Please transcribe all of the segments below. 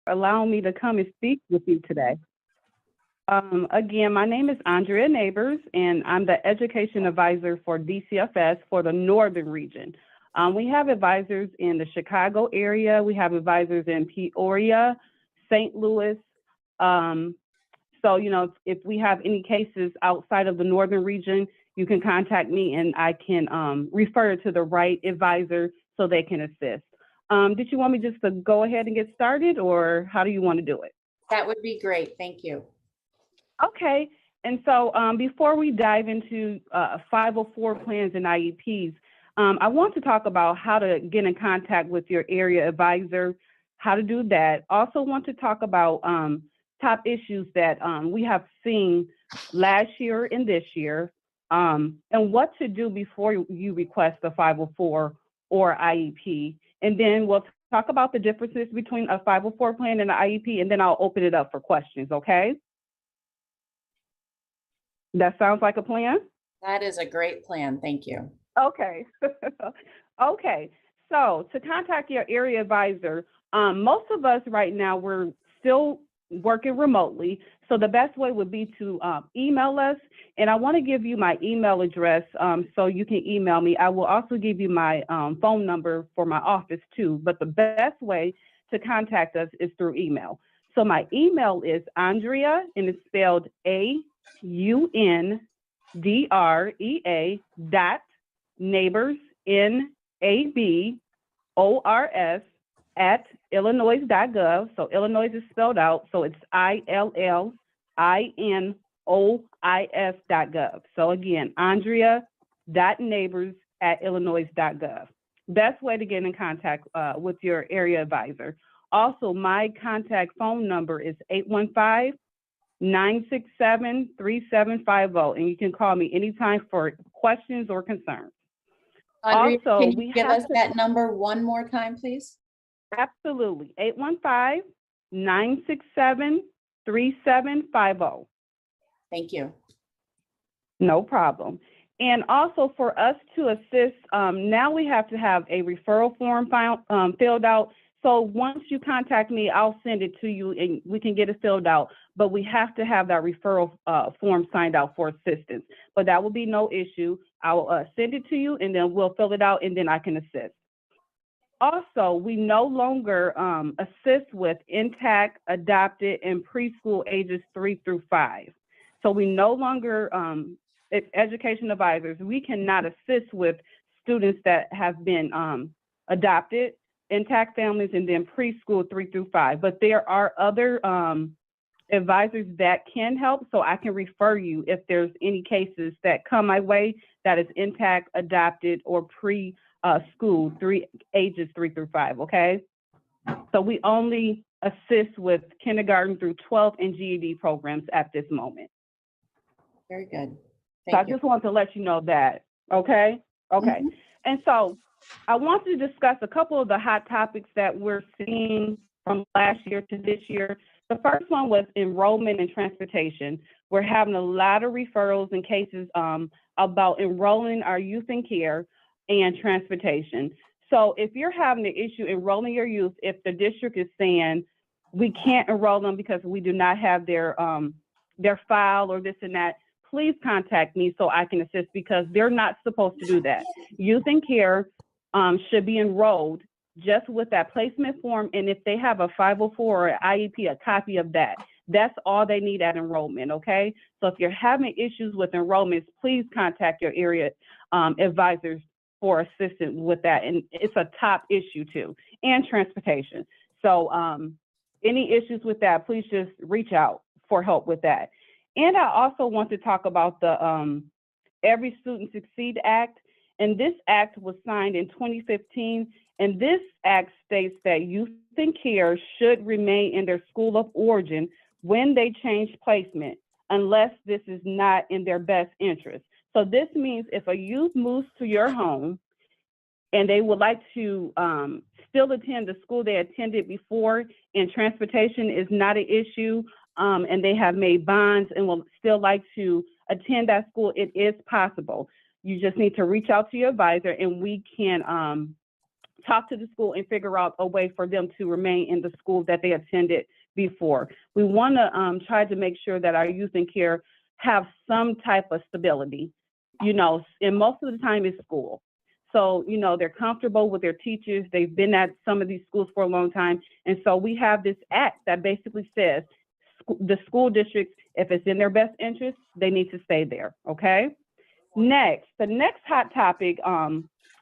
allowing me to come and speak with you today. Again, my name is Aundrea Nabors, and I'm the Education Advisor for DCFS for the Northern region. We have advisors in the Chicago area. We have advisors in Peoria, St. Louis. So, if we have any cases outside of the Northern region, you can contact me and I can refer to the right advisor so they can assist. Did you want me just to go ahead and get started, or how do you want to do it? That would be great. Thank you. Okay. And so before we dive into 504 plans and IEPs, I want to talk about how to get in contact with your area advisor, how to do that. Also want to talk about top issues that we have seen last year and this year, and what to do before you request a 504 or IEP. And then we'll talk about the differences between a 504 plan and an IEP, and then I'll open it up for questions, okay? That sounds like a plan? That is a great plan. Thank you. Okay. Okay. So to contact your area advisor, most of us right now, we're still working remotely. So the best way would be to email us. And I want to give you my email address so you can email me. I will also give you my phone number for my office too. But the best way to contact us is through email. So my email is Aundrea, and it's spelled AUNDREA Nabors, NABORS @illinois.gov. So Illinois is spelled out. So it's ILLINOIS.gov. So again, Aundrea.Nabors @illinois.gov. Best way to get in contact with your area advisor. Also, my contact phone number is 815-967-3750, and you can call me anytime for questions or concerns. Aundrea, Also, can you give us that number one more time, please? Absolutely. 815-967-3750. Thank you. No problem. And also for us to assist, now we have to have a referral form filled out. So once you contact me, I'll send it to you and we can get it filled out. But we have to have that referral form signed out for assistance. But that will be no issue. I'll send it to you and then we'll fill it out and then I can assist. Also, we no longer assist with intact, adopted, and preschool ages 3 through 5. So we no longer, education advisors, we cannot assist with students that have been adopted, intact families, and then preschool 3 through 5. But there are other advisors that can help, so I can refer you if there's any cases that come my way that is intact, adopted, or school ages 3 through 5, okay? So we only assist with kindergarten through 12 and GED programs at this moment. Very good. So I just want to let you know that, okay? Okay. Mm-hmm. And so I want to discuss a couple of the hot topics that we're seeing from last year to this year. The first one was enrollment and transportation. We're having a lot of referrals and cases about enrolling our youth in care and transportation. So if you're having an issue enrolling your youth, if the district is saying we can't enroll them because we do not have their file or this and that, please contact me so I can assist, because they're not supposed to do that. Youth in care should be enrolled just with that placement form, and if they have a 504 or an IEP, a copy of that. That's all they need at enrollment, okay? So if you're having issues with enrollments, please contact your area advisors for assistance with that. And it's a top issue too, and transportation. So any issues with that, please just reach out for help with that. And I also want to talk about the Every Student Succeed Act. And this act was signed in 2015. And this act states that youth in care should remain in their school of origin when they change placement, unless this is not in their best interest. So this means if a youth moves to your home and they would like to still attend the school they attended before, and transportation is not an issue, and they have made bonds and will still like to attend that school, it is possible. You just need to reach out to your advisor and we can talk to the school and figure out a way for them to remain in the school that they attended before. We want to try to make sure that our youth in care have some type of stability, you know, and most of the time it's school. So, you know, they're comfortable with their teachers. They've been at some of these schools for a long time. And so we have this act that basically says the school districts, if it's in their best interest, they need to stay there, okay? Next, the next hot topic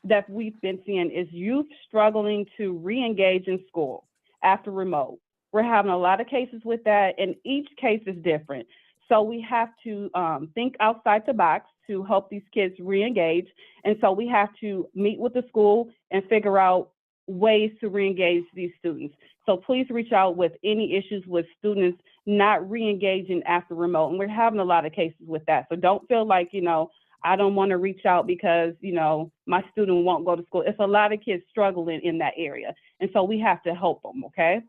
that we've been seeing is youth struggling to re-engage in school after remote. We're having a lot of cases with that, and each case is different. So we have to think outside the box to help these kids re-engage. And so we have to meet with the school and figure out ways to re-engage these students. So please reach out with any issues with students not re-engaging after remote. And we're having a lot of cases with that. So don't feel like, you know, I don't want to reach out because, you know, my student won't go to school. It's a lot of kids struggling in that area. And so we have to help them, okay?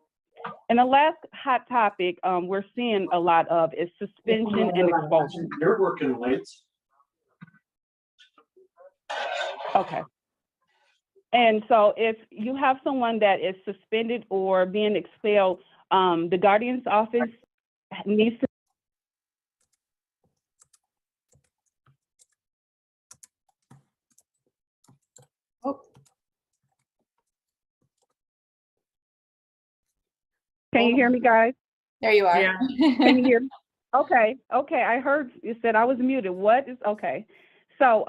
And the last hot topic we're seeing a lot of is suspension and expulsion. You're working late. Okay. And so if you have someone that is suspended or being expelled, the guardian's office needs to. Oh, Can you hear me, guys? there you are. Yeah. Can you hear me? Okay, I heard you said I was muted. What is, okay. So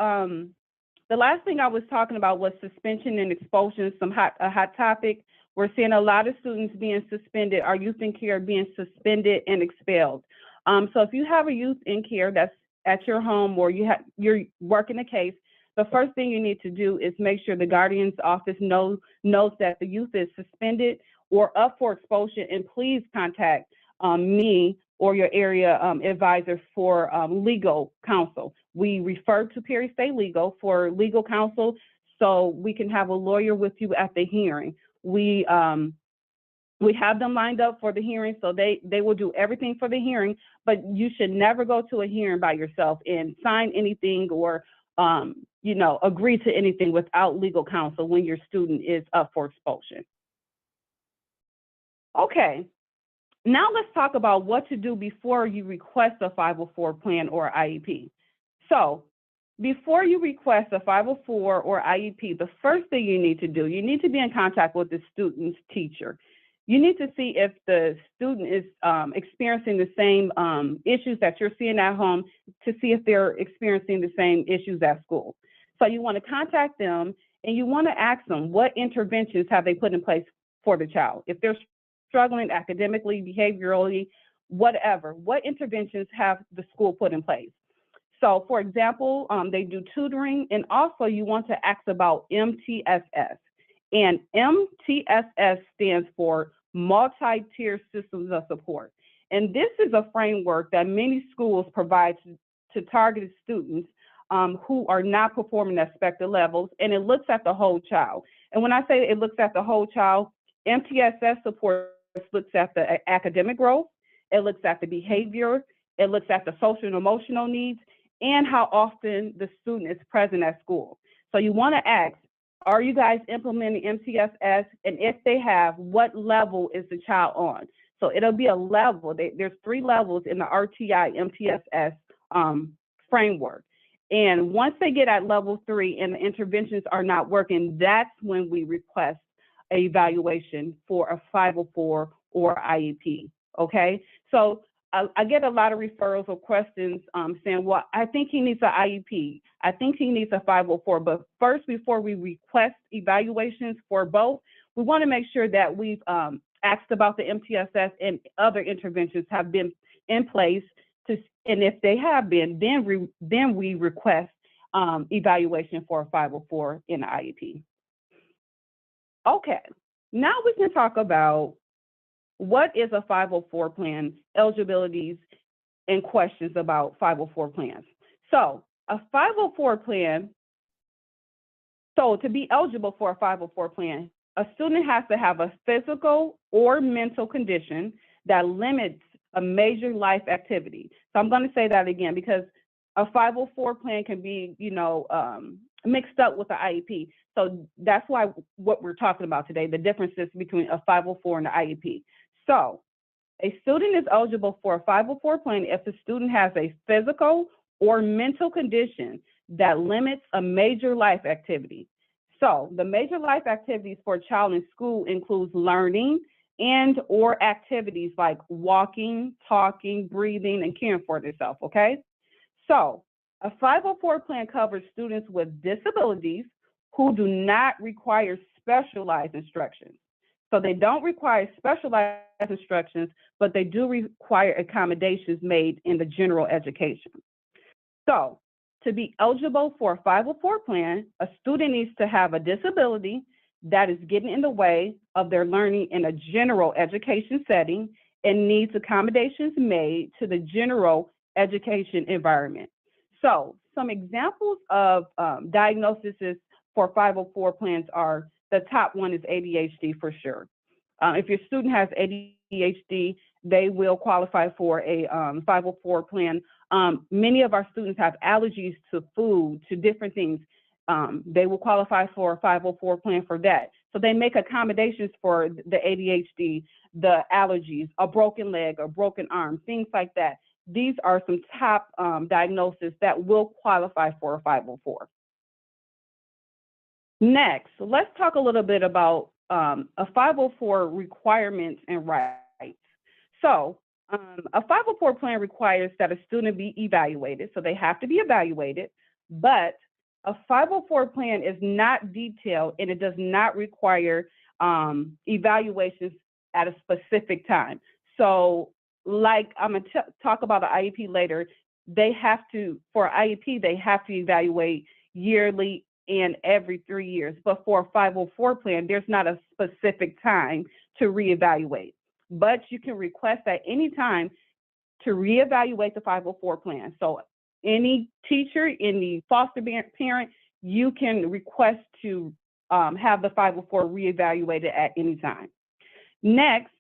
the last thing I was talking about was suspension and expulsion, a hot topic. We're seeing a lot of students being suspended, our youth in care being suspended and expelled. So if you have a youth in care that's at your home or you're working a case, the first thing you need to do is make sure the guardian's office knows that the youth is suspended or up for expulsion, and please contact me or your area advisor for legal counsel. We refer to Perry State Legal for legal counsel so we can have a lawyer with you at the hearing. We have them lined up for the hearing, so they will do everything for the hearing, but you should never go to a hearing by yourself and sign anything or you know, agree to anything without legal counsel when your student is up for expulsion. Okay, now let's talk about what to do before you request a 504 plan or IEP. So before you request a 504 or IEP, the first thing you need to do, you need to be in contact with the student's teacher. You need to see if the student is experiencing the same issues that you're seeing at home to see if they're experiencing the same issues at school. So you want to contact them and you want to ask them what interventions have they put in place for the child. If they're struggling academically, behaviorally, whatever, what interventions have the school put in place? So for example, they do tutoring, and also you want to ask about MTSS. And MTSS stands for Multi-Tier Systems of Support. And this is a framework that many schools provide to targeted students who are not performing at expected levels, and it looks at the whole child. And when I say it looks at the whole child, MTSS support looks at the academic growth, it looks at the behavior, it looks at the social and emotional needs, and how often the student is present at school. So you want to ask, are you guys implementing MTSS? And if they have, what level is the child on? So it'll be a level. There's 3 levels in the RTI MTSS framework. And once they get at level 3 and the interventions are not working, that's when we request an evaluation for a 504 or IEP, okay? So I get a lot of referrals or questions saying, well, I think he needs an IEP. I think he needs a 504. But first, before we request evaluations for both, we want to make sure that we've asked about the MTSS and other interventions have been in place. And if they have been, then we request evaluation for a 504 in an IEP. Okay, now we can talk about what is a 504 plan, eligibilities, and questions about 504 plans. So a 504 plan, so to be eligible for a 504 plan, a student has to have a physical or mental condition that limits a major life activity. So I'm going to say that again because a 504 plan can be, you know, mixed up with the IEP. So that's why what we're talking about today, the differences between a 504 and an IEP. So a student is eligible for a 504 plan if the student has a physical or mental condition that limits a major life activity. So the major life activities for a child in school includes learning and or activities like walking, talking, breathing, and caring for themselves, okay? So a 504 plan covers students with disabilities who do not require specialized instructions. So they don't require specialized instructions, but they do require accommodations made in the general education. So to be eligible for a 504 plan, a student needs to have a disability that is getting in the way of their learning in a general education setting and needs accommodations made to the general education environment. So some examples of diagnoses for 504 plans are, the top one is ADHD for sure. If your student has ADHD, they will qualify for a 504 plan. Many of our students have allergies to food, to different things. They will qualify for a 504 plan for that. So they make accommodations for the ADHD, the allergies, a broken leg, a broken arm, things like that. These are some top diagnoses that will qualify for a 504. Next, let's talk a little bit about a 504 requirements and rights. So a 504 plan requires that a student be evaluated, so they have to be evaluated, but a 504 plan is not detailed and it does not require evaluations at a specific time. So like I'm gonna talk about the IEP later, they have to, for IEP, they have to evaluate yearly and every 3 years. But for a 504 plan, there's not a specific time to reevaluate. But you can request at any time to reevaluate the 504 plan. So any teacher, any foster parent, you can request to have the 504 reevaluated at any time. Next,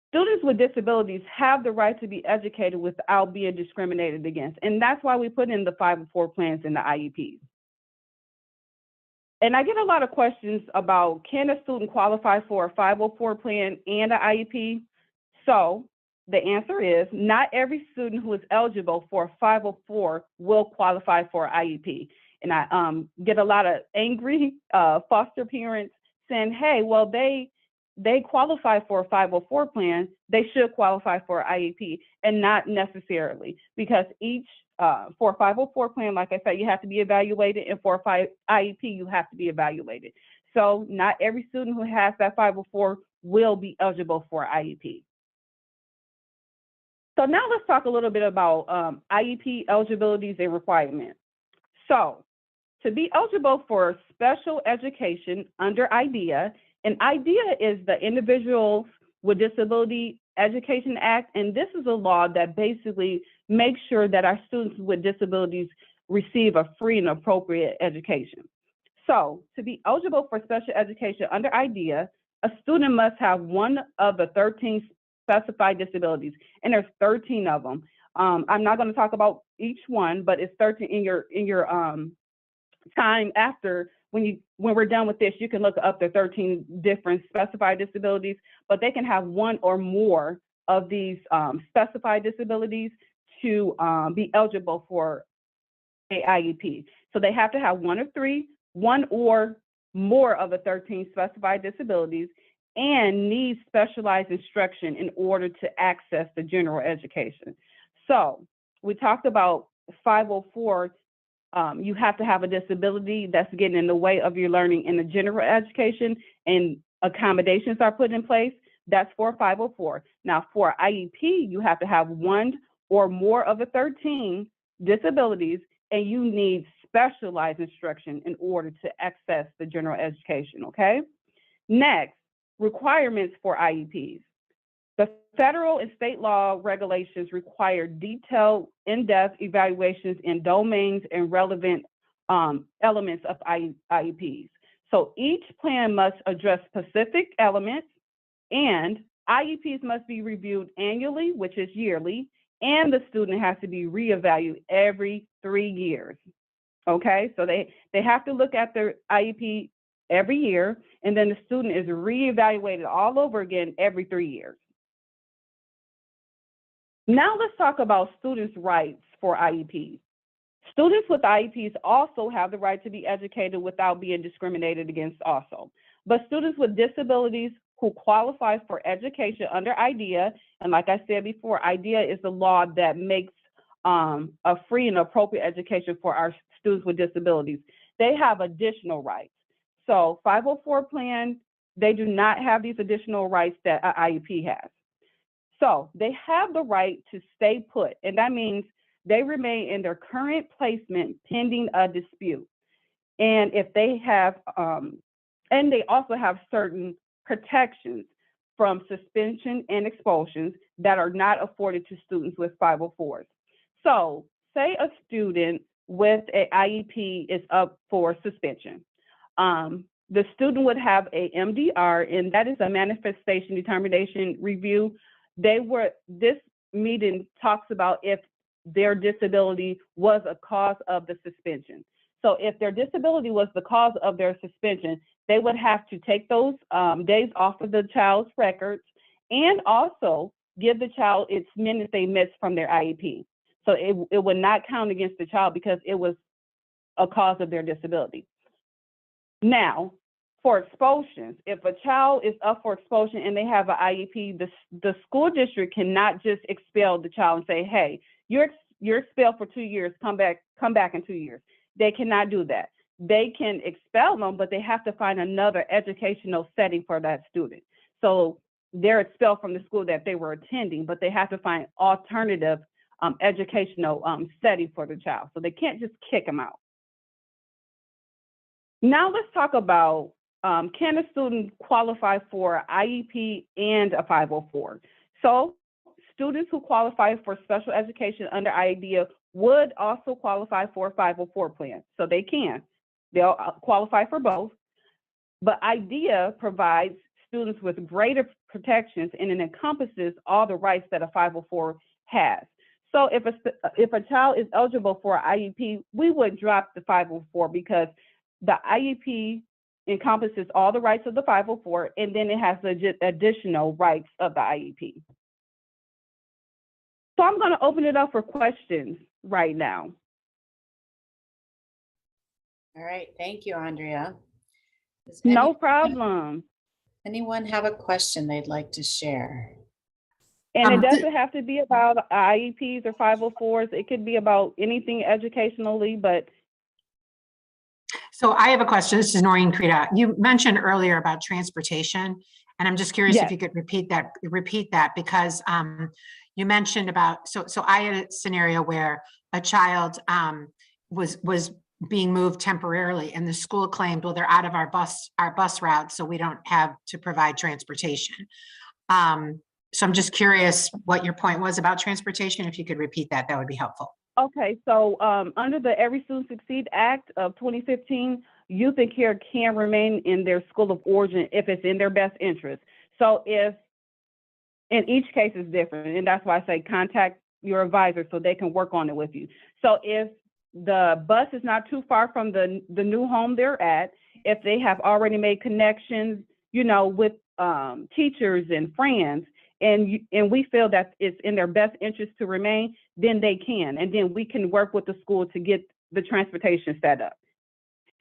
students with disabilities have the right to be educated without being discriminated against. And that's why we put in the 504 plans in the IEPs. And I get a lot of questions about, can a student qualify for a 504 plan and an IEP? So the answer is, not every student who is eligible for a 504 will qualify for an IEP. And I get a lot of angry foster parents saying, hey, well, they qualify for a 504 plan, they should qualify for an IEP, and not necessarily, because each for a 504 plan, like I said, you have to be evaluated, and for a IEP, you have to be evaluated. So not every student who has that 504 will be eligible for IEP. So now let's talk a little bit about IEP eligibilities and requirements. So to be eligible for special education under IDEA, and IDEA is the Individuals with Disability Education Act, and this is a law that basically makes sure that our students with disabilities receive a free and appropriate education. So to be eligible for special education under IDEA, a student must have one of the 13 specified disabilities, and there's 13 of them. I'm not going to talk about each one, but it's 13 in your time after. When we're done with this, you can look up the 13 different specified disabilities, but they can have one or more of these specified disabilities to be eligible for a IEP. So they have to have one of three, one or more of the 13 specified disabilities, and need specialized instruction in order to access the general education. So we talked about 504. You have to have a disability that's getting in the way of your learning in the general education, and accommodations are put in place. That's for 504. Now for IEP, you have to have one or more of the 13 disabilities, and you need specialized instruction in order to access the general education, okay? Next, requirements for IEPs. The federal and state law regulations require detailed, in-depth evaluations in domains and relevant elements of IEPs. So each plan must address specific elements, and IEPs must be reviewed annually, which is yearly, and the student has to be reevaluated every 3 years. Okay, so they have to look at their IEP every year, and then the student is reevaluated all over again every 3 years. Now let's talk about students' rights for IEPs. Students with IEPs also have the right to be educated without being discriminated against also. But students with disabilities who qualify for education under IDEA, and like I said before, IDEA is the law that makes a free and appropriate education for our students with disabilities. They have additional rights. So 504 plan, they do not have these additional rights that an IEP has. So they have the right to stay put, and that means they remain in their current placement pending a dispute. And if they have, and they also have certain protections from suspension and expulsions that are not afforded to students with 504s. So say a student with an IEP is up for suspension. The student would have a MDR, and that is a manifestation determination review. This meeting talks about if their disability was a cause of the suspension. So if their disability was the cause of their suspension, they would have to take those days off of the child's records and also give the child its minutes they missed from their IEP. So it would not count against the child because it was a cause of their disability. Now, for expulsions, if a child is up for expulsion and they have an IEP, the school district cannot just expel the child and say, hey, you're expelled for 2 years, come back in 2 years. They cannot do that. They can expel them, but they have to find another educational setting for that student. So they're expelled from the school that they were attending, but they have to find alternative educational setting for the child. So they can't just kick them out. Now let's talk about can a student qualify for IEP and a 504? So students who qualify for special education under IDEA would also qualify for a 504 plan. So they can. They'll qualify for both. But IDEA provides students with greater protections, and it encompasses all the rights that a 504 has. So if a child is eligible for an IEP, we would drop the 504 because the IEP encompasses all the rights of the 504, and then it has the additional rights of the IEP. So I'm going to open it up for questions right now. All right, thank you, Aundrea. No problem. Anyone have a question they'd like to share? And it doesn't have to be about IEPs or 504s. It could be about anything educationally, but. So I have a question. This is Noreen Creta. You mentioned earlier about transportation, and I'm just curious if you could repeat that because you mentioned about, so I had a scenario where a child was being moved temporarily and the school claimed, well, they're out of our bus route, so we don't have to provide transportation. So I'm just curious what your point was about transportation. If you could repeat that, that would be helpful. Okay, so under the Every Student Succeed Act of 2015, youth and care can remain in their school of origin if it's in their best interest. So if, in each case is different, and that's why I say contact your advisor so they can work on it with you. So if the bus is not too far from the new home they're at, if they have already made connections, you know, with teachers and friends, and we feel that it's in their best interest to remain, then they can. And then we can work with the school to get the transportation set up.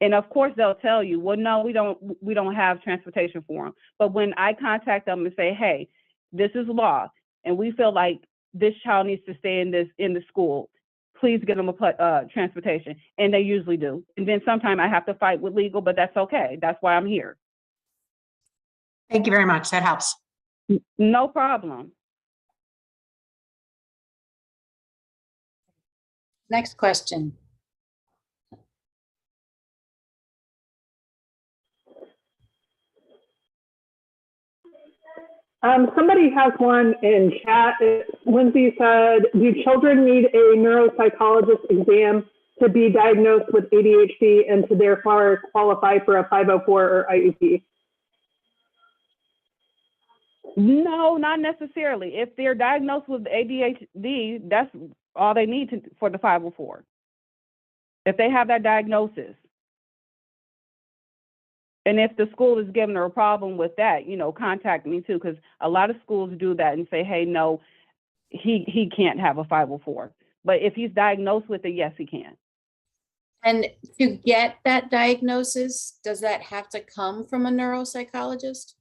And of course, they'll tell you, well, no, we don't have transportation for them. But when I contact them and say, hey, this is law, and we feel like this child needs to stay in the school, please get them a transportation. And they usually do. And then sometimes I have to fight with legal, but that's okay. That's why I'm here. Thank you very much. That helps. No problem. Next question. Somebody has one in chat. Lindsay said, do children need a neuropsychologist exam to be diagnosed with ADHD and to therefore qualify for a 504 or IEP? No, not necessarily. If they're diagnosed with ADHD, that's all they need for the 504. if they have that diagnosis. And if the school is giving her a problem with that, you know, contact me too, because a lot of schools do that and say, hey, no, he can't have a 504. But if he's diagnosed with it, yes, he can. And to get that diagnosis, does that have to come from a neuropsychologist?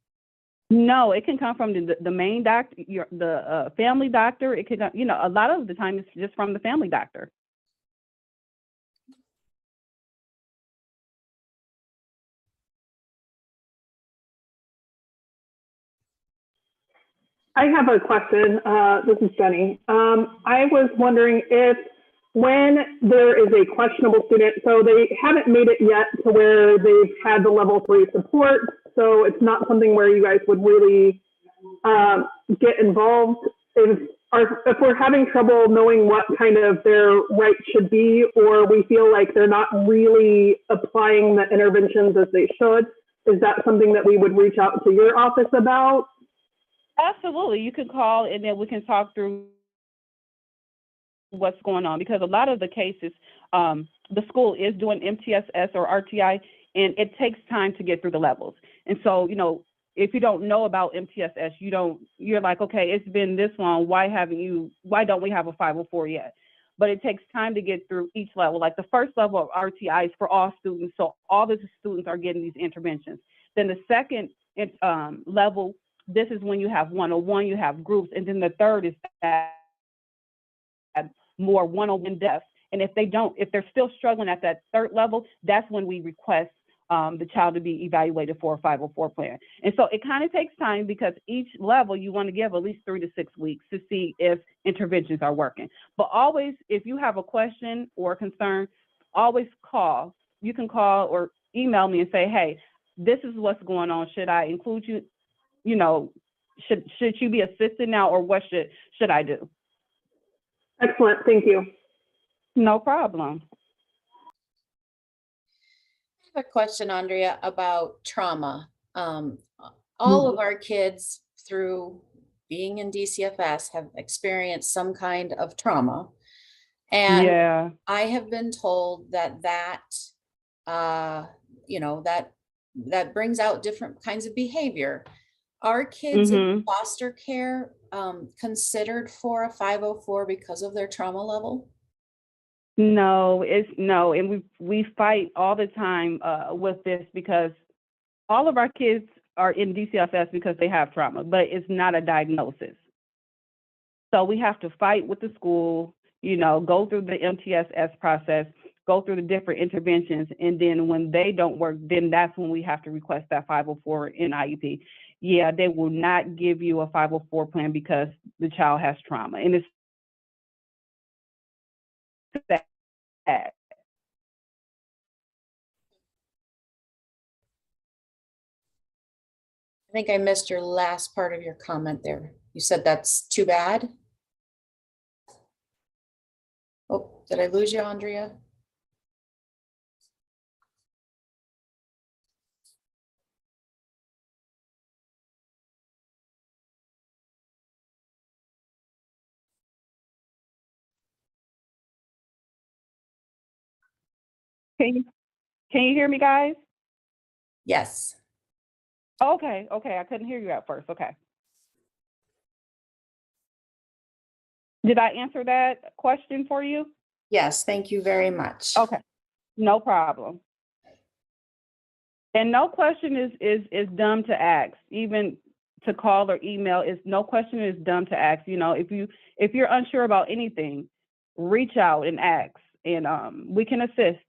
No, it can come from the main doctor, the family doctor. It could, you know, a lot of the time it's just from the family doctor. I have a question. This is Jenny. I was wondering if when there is a questionable student, so they haven't made it yet to where they've had the level 3 support, so it's not something where you guys would really get involved. If we're having trouble knowing what kind of their right should be, or we feel like they're not really applying the interventions as they should, is that something that we would reach out to your office about? Absolutely. You can call and then we can talk through what's going on, because a lot of the cases, the school is doing MTSS or RTI, and it takes time to get through the levels. And so, you know, if you don't know about MTSS, you're like, okay, it's been this long. Why don't we have a 504 yet? But it takes time to get through each level. Like the first level of RTI is for all students. So all the students are getting these interventions. Then the second level, this is when you have 101, you have groups. And then the third is that more one-on-one depth. And if they're still struggling at that third level, that's when we request the child to be evaluated for a 504 plan. And so it kind of takes time, because each level you want to give at least 3 to 6 weeks to see if interventions are working. But always, if you have a question or a concern, always call. You can call or email me and say, hey, this is what's going on. Should I include you? You know, should you be assisted now, or what should I do? Excellent, thank you. No problem. I have a question, Aundrea, about trauma. All of our kids, through being in DCFS, have experienced some kind of trauma. And yeah, I have been told that you know, that brings out different kinds of behavior. Are kids in foster care considered for a 504 because of their trauma level? No, and we fight all the time with this, because all of our kids are in DCFS because they have trauma, but it's not a diagnosis. So we have to fight with the school, you know, go through the MTSS process, go through the different interventions, and then when they don't work, then that's when we have to request that 504 in IEP. Yeah, they will not give you a 504 plan because the child has trauma, and it's sad. I think I missed your last part of your comment there. You said that's too bad. Oh, did I lose you, Aundrea? Can you hear me, guys? Yes. Okay, I couldn't hear you at first. Okay. Did I answer that question for you? Yes, thank you very much. Okay, no problem. And no question is dumb to ask, even to call or email. Is no question is dumb to ask. You know, if you're unsure about anything, reach out and ask, and we can assist.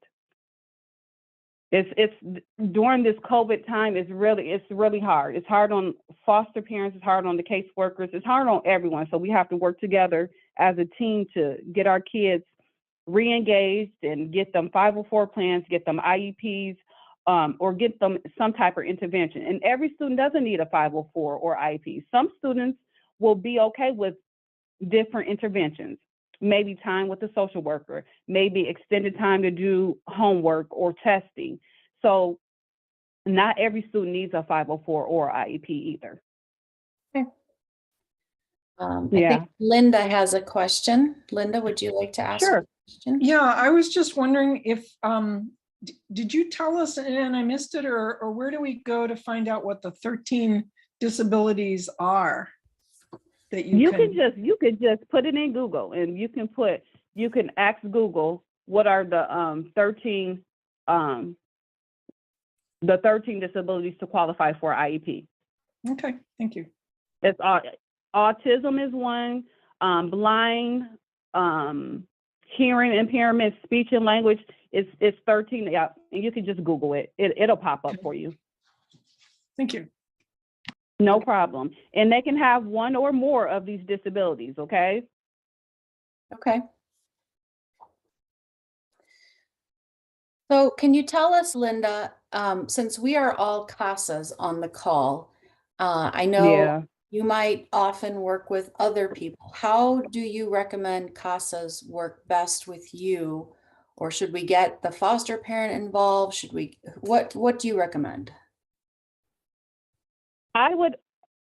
It's during this COVID time, it's really hard. It's hard on foster parents, it's hard on the caseworkers, it's hard on everyone. So we have to work together as a team to get our kids re-engaged and get them 504 plans, get them IEPs, or get them some type of intervention. And every student doesn't need a 504 or IEP. Some students will be okay with different interventions. Maybe time with the social worker, maybe extended time to do homework or testing. So not every student needs a 504 or IEP either. Okay. I Yeah. think Linda has a question. Linda, would you like to ask Sure. a question? Yeah, I was just wondering if, did you tell us and I missed it, or where do we go to find out what the 13 disabilities are that You can just put it in Google, and you can ask Google what are the 13 disabilities to qualify for IEP. Okay, thank you. It's autism is one, blind, hearing impairment, speech and language. It's 13. Yeah, and you can just Google it. It'll pop up for you. Thank you. No problem. And they can have one or more of these disabilities. Okay. Okay. So can you tell us, Linda, since we are all CASAs on the call, I know you might often work with other people. How do you recommend CASAs work best with you? Or should we get the foster parent involved? What do you recommend? I would,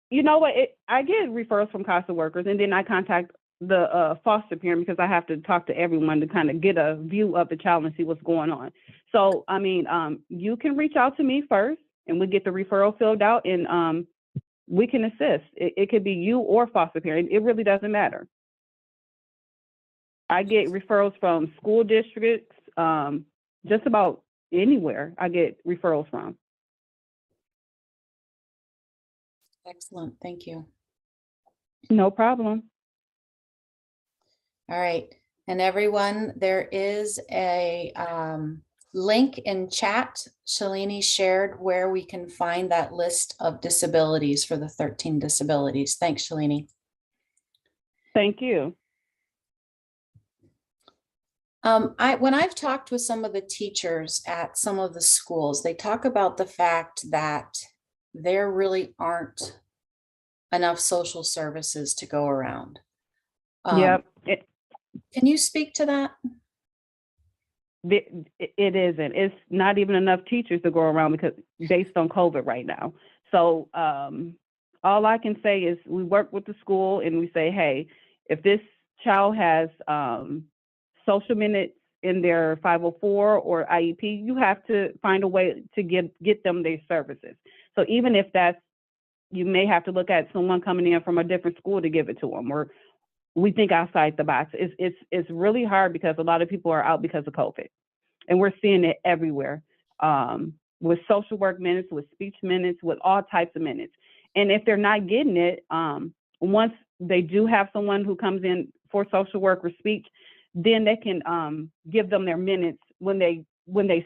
you know what, I get referrals from CASA workers, and then I contact the foster parent because I have to talk to everyone to kind of get a view of the child and see what's going on. So, I mean, you can reach out to me first, and we get the referral filled out, and we can assist. It could be you or foster parent. It really doesn't matter. I get referrals from school districts, just about anywhere I get referrals from. Excellent, thank you. No problem. All right, and everyone, there is a link in chat. Shalini shared where we can find that list of disabilities for the 13 disabilities. Thanks, Shalini. Thank you. When I've talked with some of the teachers at some of the schools, they talk about the fact that there really aren't enough social services to go around. Yep. Can you speak to that? It isn't. It's not even enough teachers to go around because based on COVID right now. So all I can say is we work with the school and we say, hey, if this child has social minutes in their 504 or IEP, you have to find a way to get them their services. So even if that's, you may have to look at someone coming in from a different school to give it to them, or we think outside the box. It's really hard because a lot of people are out because of COVID, and we're seeing it everywhere with social work minutes, with speech minutes, with all types of minutes. And if they're not getting it, once they do have someone who comes in for social work or speech, then they can give them their minutes when they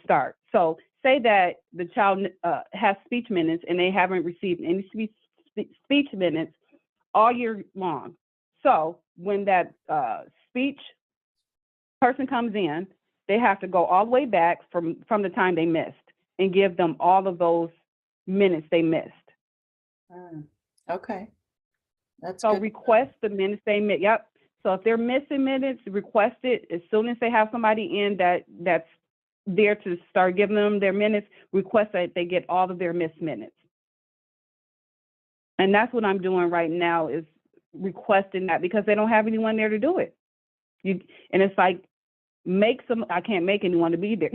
start. So say that the child has speech minutes and they haven't received any speech minutes all year long. So when that speech person comes in, they have to go all the way back from the time they missed and give them all of those minutes they missed. Okay. That's so good. Request the minutes they missed. Yep. So if they're missing minutes, request it as soon as they have somebody in that's there to start giving them their minutes, request that they get all of their missed minutes. And that's what I'm doing right now, is requesting that, because they don't have anyone there to do it. And it's like, I can't make anyone to be there,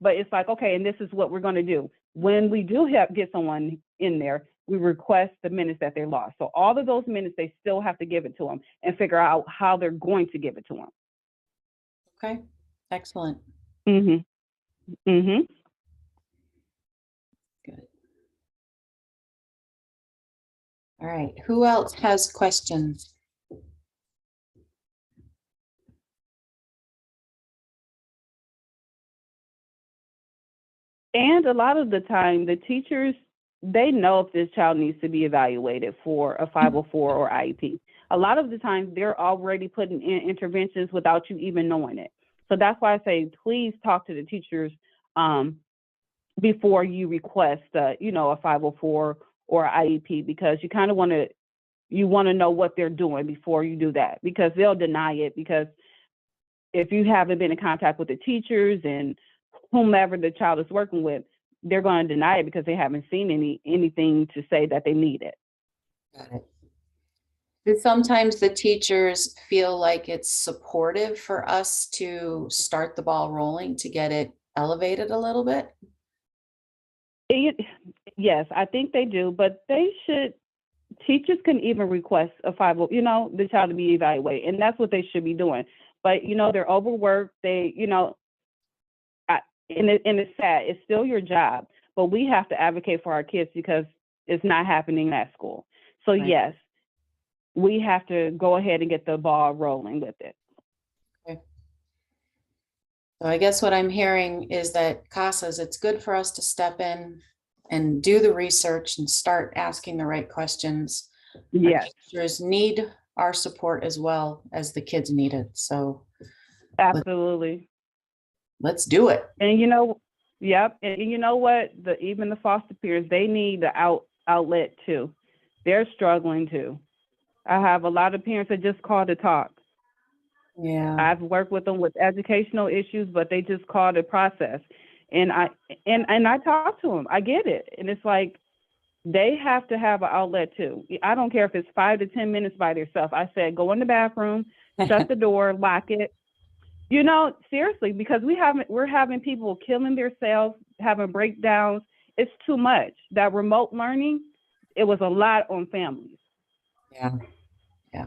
but it's like, okay, and this is what we're going to do. When we do get someone in there, we request the minutes that they lost. So all of those minutes, they still have to give it to them and figure out how they're going to give it to them. Okay, excellent. Mm-hmm. Mm-hmm. Good. All right, who else has questions? And a lot of the time, the teachers, they know if this child needs to be evaluated for a 504 or IEP. A lot of the times, they're already putting in interventions without you even knowing it. So that's why I say, please talk to the teachers before you request, a 504 or IEP, because you kind of want to know what they're doing before you do that, because they'll deny it. Because if you haven't been in contact with the teachers and whomever the child is working with, they're going to deny it because they haven't seen anything to say that they need it. Got it. Do sometimes the teachers feel like it's supportive for us to start the ball rolling to get it elevated a little bit? Yes, I think they do, but they should. Teachers can even request a 50, the child to be evaluated, and that's what they should be doing. But they're overworked. They, and it's sad. It's still your job, but we have to advocate for our kids because it's not happening at school. So Right. yes, we have to go ahead and get the ball rolling with it. Okay. So I guess what I'm hearing is that CASAs, it's good for us to step in and do the research and start asking the right questions. Yes, Teachers need our support as well as the kids need it. So absolutely. let's do it. And yep. And you know what? Even the foster parents, they need the outlet too. They're struggling too. I have a lot of parents that just call to talk. Yeah. I've worked with them with educational issues, but they just call to process. And I talk to them. I get it. And it's like, they have to have an outlet too. I don't care if it's 5 to 10 minutes by themselves. I said, go in the bathroom, shut the door, lock it. Seriously, because we're having people killing themselves, having breakdowns. It's too much. That remote learning, it was a lot on families. Yeah. Yeah.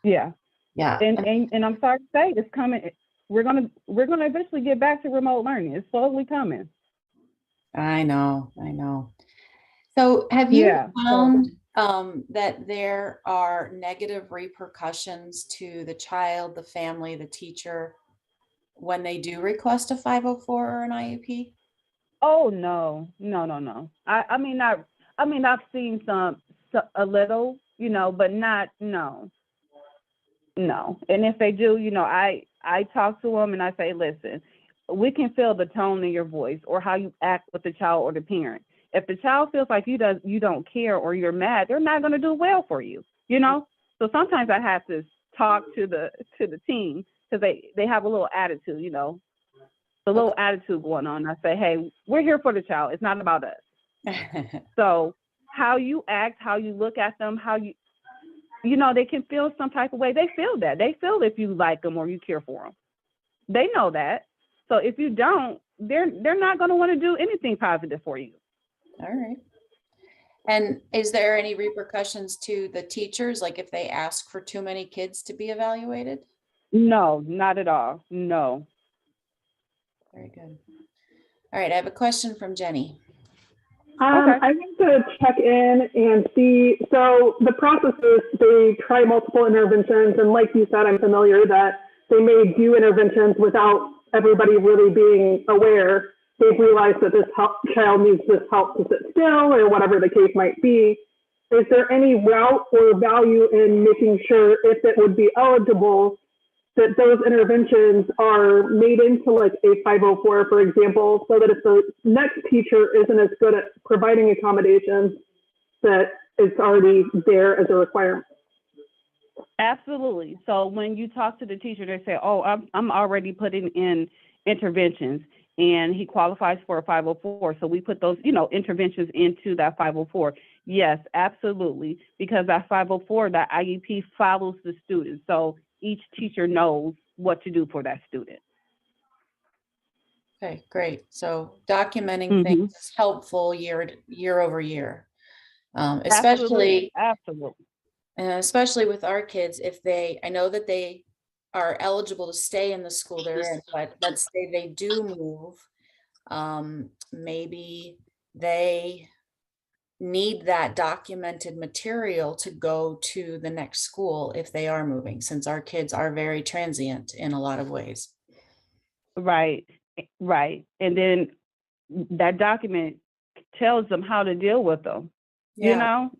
Yeah. Yeah. And I'm sorry to say, it's coming. We're gonna eventually get back to remote learning. It's slowly coming. I know. So have you found that there are negative repercussions to the child, the family, the teacher when they do request a 504 or an IEP? Oh no. I mean, I've seen a little, but not, no. And if they do, I talk to them and I say, listen, we can feel the tone in your voice or how you act with the child or the parent. If the child feels like you don't care or you're mad, they're not going to do well for you, So sometimes I have to talk to the team because they have a little attitude, a little attitude going on. I say, hey, we're here for the child. It's not about us. So how you act, how you look at them, how they can feel some type of way. They feel that. They feel if you like them or you care for them. They know that. So if you don't, they're not going to want to do anything positive for you. All right. And is there any repercussions to the teachers, like if they ask for too many kids to be evaluated? No, not at all. No. Very good. All right, I have a question from Jenny. I want to check in and see, so the process is they try multiple interventions, and like you said, I'm familiar that they may do interventions without everybody really being aware. They've realized that this child needs this help to sit still or whatever the case might be. Is there any route or value in making sure if it would be eligible that those interventions are made into like a 504, for example, so that if the next teacher isn't as good at providing accommodations, that it's already there as a requirement? Absolutely. So when you talk to the teacher, they say, oh, I'm already putting in interventions and he qualifies for a 504. So we put those, interventions into that 504. Yes, absolutely. Because that 504, that IEP follows the student. So each teacher knows what to do for that student. Okay, great. So documenting things is helpful year over year, especially with our kids. I know that they are eligible to stay in the school they're in, but let's say they do move, maybe they need that documented material to go to the next school if they are moving, since our kids are very transient in a lot of ways. Right. And then that document tells them how to deal with them, Why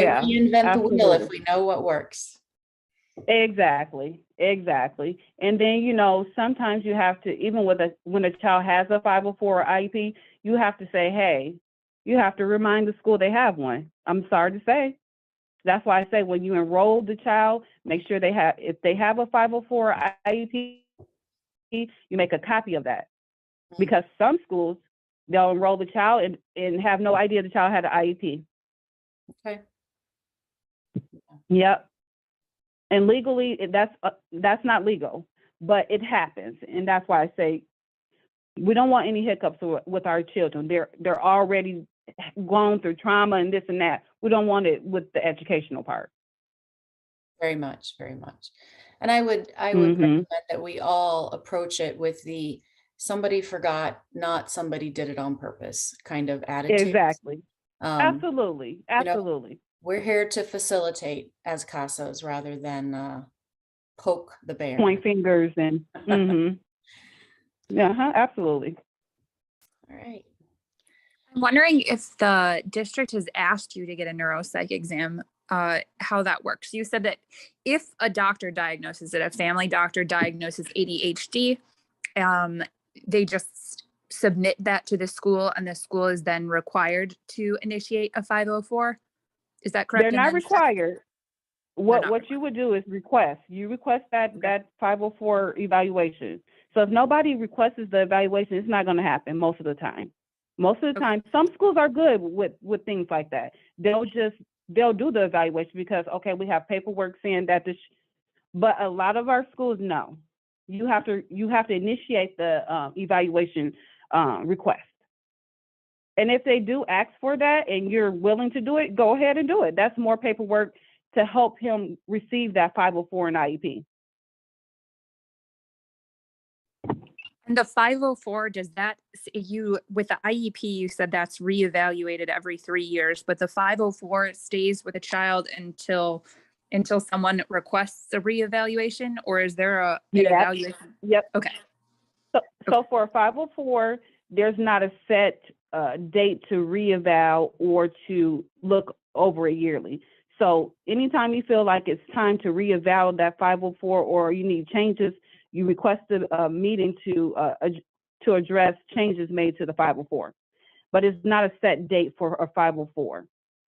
reinvent the wheel if we know what works? Exactly. And then, sometimes you have to, even when a child has a 504 or IEP, you have to say, hey, you have to remind the school they have one. I'm sorry to say. That's why I say when you enroll the child, make sure if they have a 504 or IEP, you make a copy of that. Because some schools, they'll enroll the child and have no idea the child had an IEP. Okay. Yep. And legally, that's not legal, but it happens. And that's why I say we don't want any hiccups with our children. They're already going through trauma and this and that. We don't want it with the educational part. Very much, very much. And I would recommend that we all approach it with the somebody forgot, not somebody did it on purpose kind of attitude. Exactly. Absolutely. Absolutely. We're here to facilitate as CASAs rather than poke the bear. Point fingers and absolutely. All right. I'm wondering if the district has asked you to get a neuropsych exam, how that works. You said that if a doctor diagnoses it, a family doctor diagnoses ADHD, they just submit that to the school and the school is then required to initiate a 504. Is that correct? They're not required. What you would do is request. You request that 504 evaluation. So if nobody requests the evaluation, it's not going to happen most of the time. Most of the time, some schools are good with things like that. They'll do the evaluation because, okay, we have paperwork saying that but a lot of our schools, no. You have to initiate the evaluation request. And if they do ask for that and you're willing to do it, go ahead and do it. That's more paperwork to help him receive that 504 and IEP. And the 504, does that, with the IEP, you said that's reevaluated every 3 years, but the 504 stays with a child until someone requests a reevaluation, or is there an evaluation? Yep. Okay. So for a 504, there's not a set date to reeval or to look over it yearly. So anytime you feel like it's time to reeval that 504 or you need changes, you requested a meeting to address changes made to the 504. But it's not a set date for a 504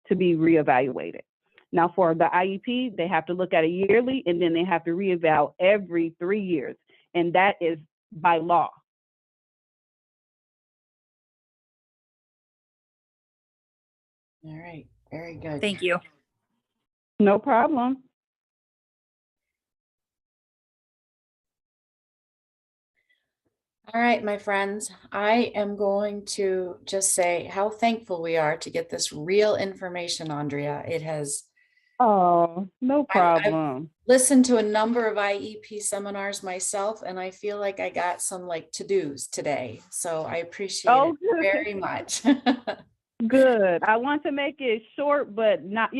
to be reevaluated. Now for the IEP, they have to look at it yearly and then they have to reeval every 3 years. And that is by law. All right. Very good. Thank you. No problem. All right, my friends, I am going to just say how thankful we are to get this real information, Aundrea. It has. Oh, no problem. I've listened to a number of IEP seminars myself, and I feel like I got some to-dos today. So I appreciate it very much. Good. I want to make it short, but not,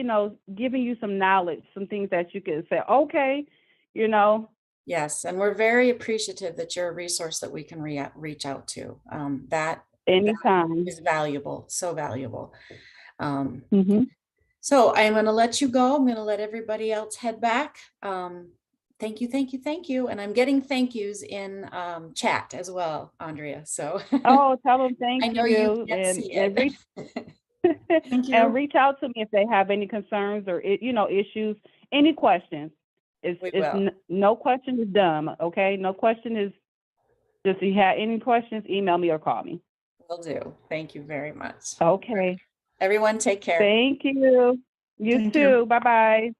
giving you some knowledge, some things that you can say, okay, Yes, and we're very appreciative that you're a resource that we can reach out to. That anytime is valuable, so valuable. So I'm going to let you go. I'm going to let everybody else head back. Thank you, thank you, thank you. And I'm getting thank yous in chat as well, Aundrea. So tell them thank I know you can't see it. Thank you. And reach out to me if they have any concerns or issues, any questions. No question is dumb, okay? No question is just if you have any questions, email me or call me. Will do. Thank you very much. Okay. Everyone take care. Thank you. You too. Bye-bye.